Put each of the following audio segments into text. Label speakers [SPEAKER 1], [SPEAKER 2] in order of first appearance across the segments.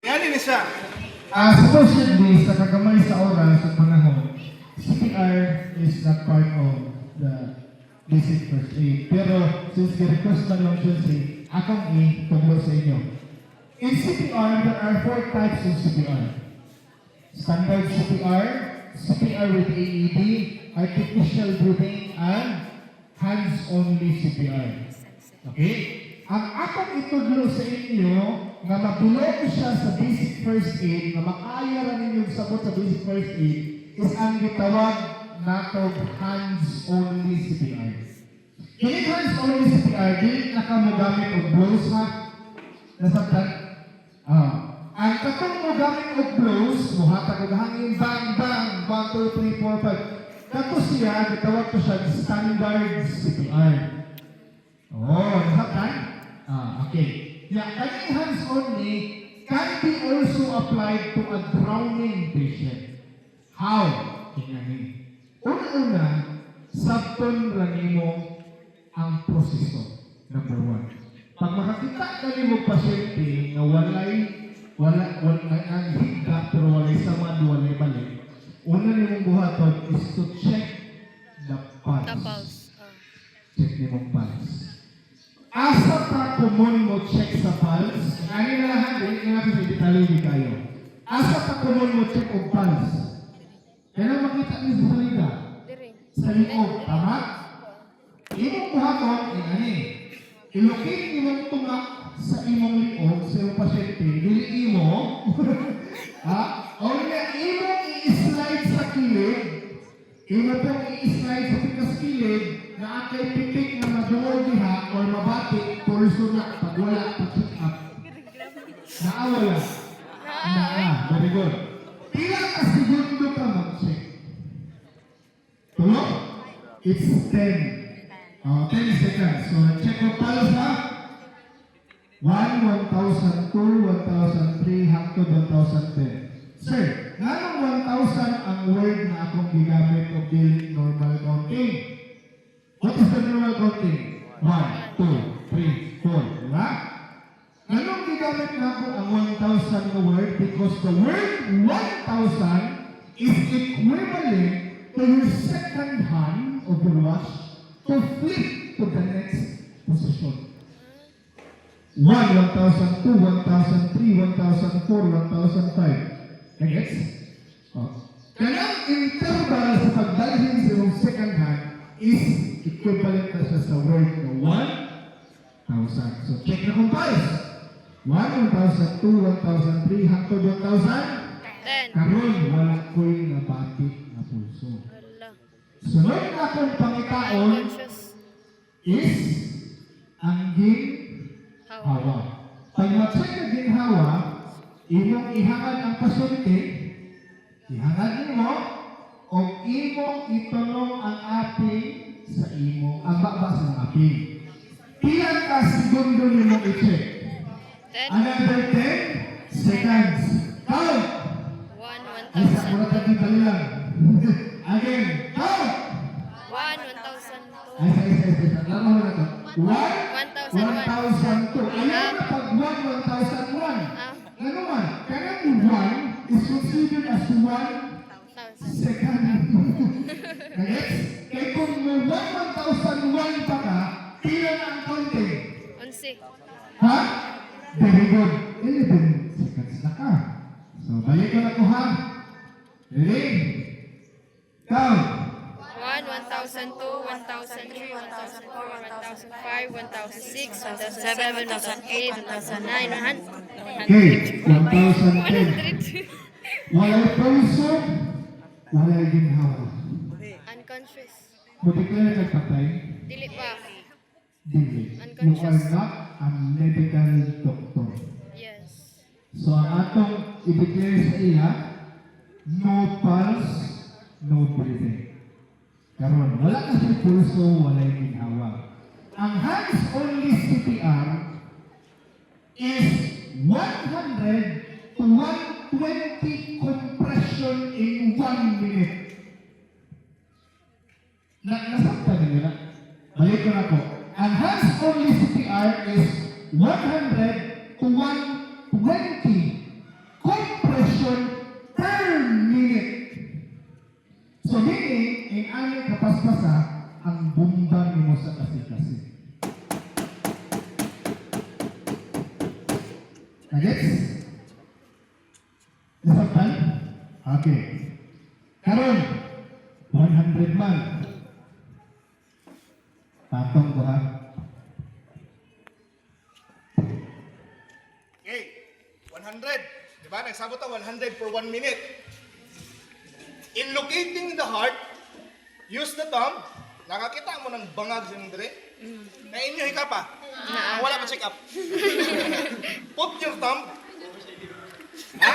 [SPEAKER 1] Yan ini siya.
[SPEAKER 2] Supposedly, sa kagamay sa oras at panahon, CPR is not part of the basic first aid. Pero, since the-request na lang siya akong itunggo sa inyo. In CPR, there are 4 types of CPR. Standard CPR, CPR with AED, artificial breathing, and hands-only CPR. Okay? Ang akong itudlo sa inyo na mabulong siya sa basic first aid, na makaya rin ninyong sabot sa basic first aid, is ang gitawag natog hands-only CPR. Kini hands-only CPR, di na ka mo gamit o blows ha? Nasabtan? Ang katong mo gamit o blows, muhatag o hangin, bang, bang, 1, 2, 3, 4, 5. Kato siya, gitawag ko siya standard CPR. Nasabtan? Okay. Yeah, any hands-only can be also applied to a drowning patient. How? Tingnan. Una-una, sabton lang mo ang proseso. Number 1. Pag makakita ka mo pasyente na walay ang higda pero walay samad, walay balik, una nimong buhaton is to check the pulse. Check nimong pulse. Asa pa kumon mo check sa pulse? Ano na lahat, hindi na kasi detalye kayo. Asa pa kumon mo check o pulse? Kaya makita niyo sa salida. Sa liog, tama? Imong buhaton, ilukin imong tungak sa imong liog, sa imong pasyente, dili imo, o na imong i-slide sa kilid, imo pong i-slide sa pikas kilid, na akay pitik na maduol diha or mabati, pulso na, pag wala, pag-check up. Naawala. Very good. Pila ka segundo ka mag-check? Tulog? It's 10. 10 seconds. So, check mo pulse ha? 1, 1,000, 2, 1,003, hangtod 1,010. Sir, nanong 1,000 ang word na akong ginamit o build normal counting? What is the normal counting? 1, 2, 3, 4. Diba? Anong gigamit na ako ang 1,000 na word? Because the word 1,000 is equivalent to your second hand of the watch to flip to the next position. 1, 1,002, 1,003, 1,004, 1,005. Gets? Kanyang interval sa pagdalhin sa yung second hand is equivalent na siya sa word na 1,000. So, check na kung pulse. 1, 1,002, 1,003, hangtod 1,000. Karon wala ko'y nabati na pulso. Sunod na kong pangitaon is ang ginhawa. Pag ma-check na ginhawa, imong ihangad ang pasyente, ihangad mo, o imong itunong ang aping sa imo, ang babas ng aping. Ilan ka segundo nimo i-check? Another 10 seconds. Count!
[SPEAKER 3] 1,000.
[SPEAKER 2] Ay, sa mura tagi lang. Again, count!
[SPEAKER 3] 1,002.
[SPEAKER 2] Ay, sa. Laro na ito. 1,002.
[SPEAKER 3] 1,001.
[SPEAKER 2] Ayaw na pag 1,001. Ano man? Kaya yung 1 is considered as 1 second. Gets? Kaya kung may 1,001 pa ka, pila na ang counting.
[SPEAKER 3] 11.
[SPEAKER 2] Ha? Very good. 11 seconds na ka. So, balik ko na ko ha. Ready? Count.
[SPEAKER 3] 1, 1,002, 1,003, 1,004, 1,005, 1,006, 1,007, 1,008, 1,009, 100.
[SPEAKER 2] Okay, 1,010. Walay pulso, walay ginhawa.
[SPEAKER 3] Unconscious.
[SPEAKER 2] Butikla na nagpatay,
[SPEAKER 3] Dili pa.
[SPEAKER 2] dili. You are
[SPEAKER 3] Unconscious.
[SPEAKER 2] not a medical doctor.
[SPEAKER 3] Yes.
[SPEAKER 2] So, ang atong i-declare sa iya, no pulse, no breathing. Karon, wala kasi pulso, walay ginhawa. Ang hands-only CPR is 100 to 120 compression in 1 minute. Nasakta din nila. Balik ko na po. Ang hands-only CPR is 100 to 120 meaning, in ani kapaspasa, ang bumbang mo sa kasi-kasi. Nagets? Nasaktan? Okay. Karon, 100 man. Tatong ko ha.
[SPEAKER 1] Okay, 100. Diba? Nagsabot ang 100 for 1 minute. In locating the heart, use the thumb. Nakakita mo ng bangag sa dire? Na inyo hikapa. Wala pa check up. Put your thumb. Ha?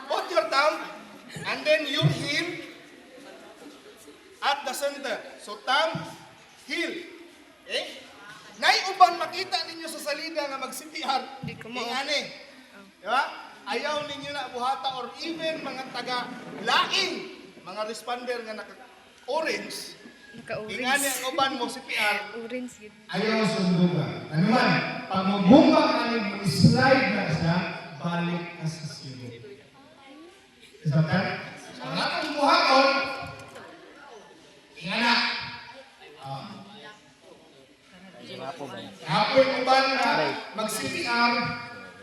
[SPEAKER 1] Put your thumb and then your heel at the center. So thumb, heel. Okay? Naiuban makita ninyo sa salida nga mag-CPR.
[SPEAKER 3] Di ko mao.
[SPEAKER 1] Ingani. Di ba? Ayaw ninyo na buhata or even mga taga-laing, mga responder nga naka-orange. Ingani
[SPEAKER 3] Naka-orange.
[SPEAKER 1] ang uban mo CPR.
[SPEAKER 3] Orange yun.
[SPEAKER 2] Ayaw sundugan. Ano man, pag magbumba ka rin, mag-slide na siya, balik ka sa zero. Nasaktan? So, ang atong buhaton, ingana. Apoy mo ba na mag-CPR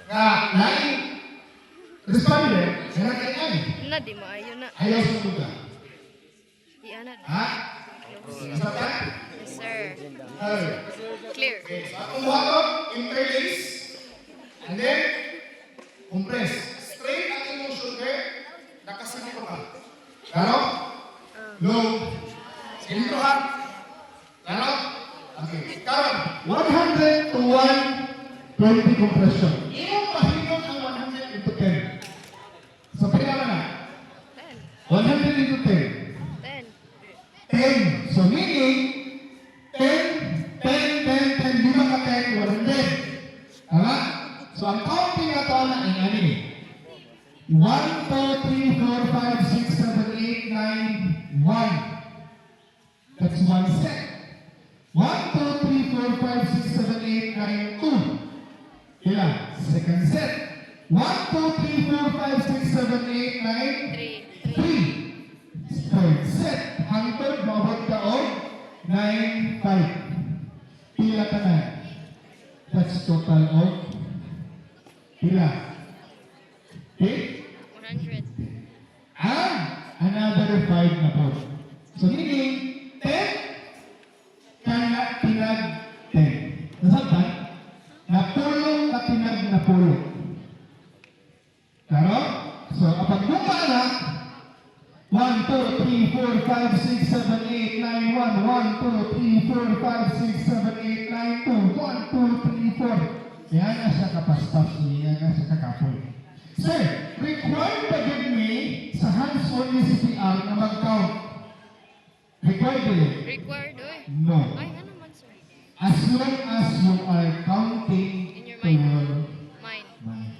[SPEAKER 2] nga laing responder, nga kailan?
[SPEAKER 3] Na, di maayo na.
[SPEAKER 2] Ayaw sundugan.
[SPEAKER 3] Iana na.
[SPEAKER 2] Ha? Nasaktan?
[SPEAKER 3] Yes, sir.
[SPEAKER 2] Ay.
[SPEAKER 3] Clear.
[SPEAKER 2] Okay, so atong buhaton, interlace, and then, compress. Straight ang inyong shoulder, nakasinto ka. Klaro? Low. Sinto ha? Klaro? Okay. Karon, 100 to 120 compression. Iyong pahingon ang 100 into 10. So, kailangan na. 100 into 10.
[SPEAKER 3] 10.
[SPEAKER 2] 10. So, meaning, 10, 10, 10, 10, lima ka 10, 100. Tama? So, ang counting na ito na ang ano eh. 1, 2, 3, 4, 5, 6, 7, 8, 9, 1. That's one set. 1, 2, 3, 4, 5, 6, 7, 8, 9, 2. Ilan? Second set. 1, 2, 3, 4, 5, 6, 7, 8, 9,
[SPEAKER 3] 3.
[SPEAKER 2] 3. Third set. Hangtod, maabot ka o 9, 5. Pila ka na. That's total of pila. Okay?
[SPEAKER 3] 100.
[SPEAKER 2] And another 5 na po. So meaning, 10 kana tinag 10. Nasabtan? Napulong ka tinag na pulong. Klaro? So, kapag buka na, 1, 2, 3, 4, 5, 6, 7, 8, 9, 1, 1, 2, 3, 4, 5, 6, 7, 8, 9, 2, 1, 2, 3, 4. Yan na siya kapaspas, yan na siya kakapoy. Sir, required ba din me sa hands-on ni CPR na mag-count? Required ba yun?
[SPEAKER 3] Required, oy.
[SPEAKER 2] No.
[SPEAKER 3] Ay, ano man, sir?
[SPEAKER 2] As long as you are counting
[SPEAKER 3] In your
[SPEAKER 2] to
[SPEAKER 3] mind.
[SPEAKER 2] your
[SPEAKER 3] Mine.
[SPEAKER 2] mind.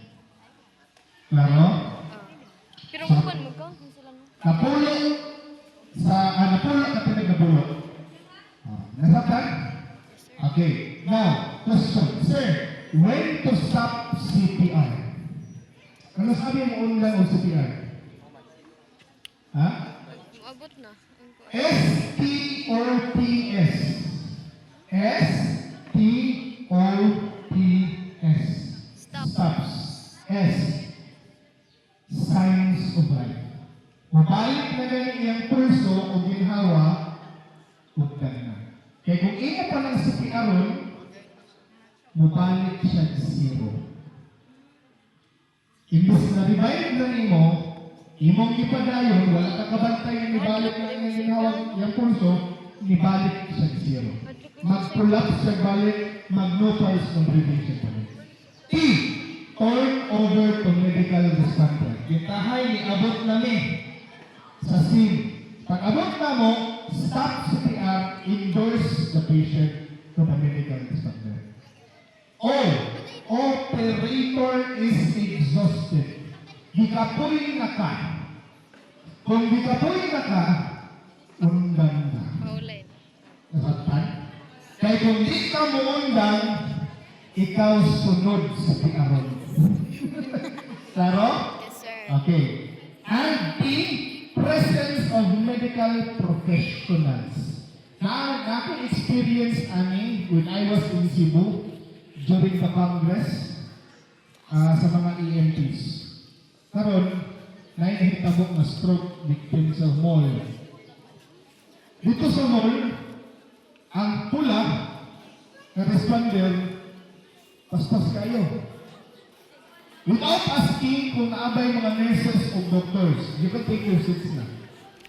[SPEAKER 2] Klaro?
[SPEAKER 3] Pero mukan mo ka? Kung sila mo.
[SPEAKER 2] Napulong sa, napulong ka tinag na bulong. Nasaktan? Okay. Now, question. Sir, when to stop CPR? Ano sabi mo unang o CPR? Ha?
[SPEAKER 3] Maabot na.
[SPEAKER 2] S-T-O-P-S. S-T-O-P-S.
[SPEAKER 3] Stop.
[SPEAKER 2] Stops. S. Signs of life. Mabalik na ganyan iyang pulso o ginhawa, ugdan na. Kaya kung ina pa ng CPR ron, mabalik siya sa zero. Imbes na revive na nimo, imong ipadayon, wala ka kabantay yung ibalik na iyang ginhawa, iyang pulso, nibalik siya sa zero. Mag-collapse siya balik, mag-no pulse contribution balik. T. Turn over to medical responder. Kitahay ni abot nami sa scene. Pag abot na mo, stop CPR, endorse the patient to the medical responder. O. Operator is exhausted. Gikapoy na ka. Kung gikapoy na ka, undan na.
[SPEAKER 3] Paulit.
[SPEAKER 2] Nasaktan? Kaya kung di ka mo undan, ikaw sunod sa piaron. Klaro?
[SPEAKER 3] Yes, sir.
[SPEAKER 2] Okay. And P, medical professionals. Naka-experience ani when I was in Cebu during the Congress sa mga EMTs. Karon, naihitabok na stroke victim sa mall. Dito sa mall, ang pula na responder, paspas kayo. Without asking kung naabay mga nurses o doctors, you can take your seats na.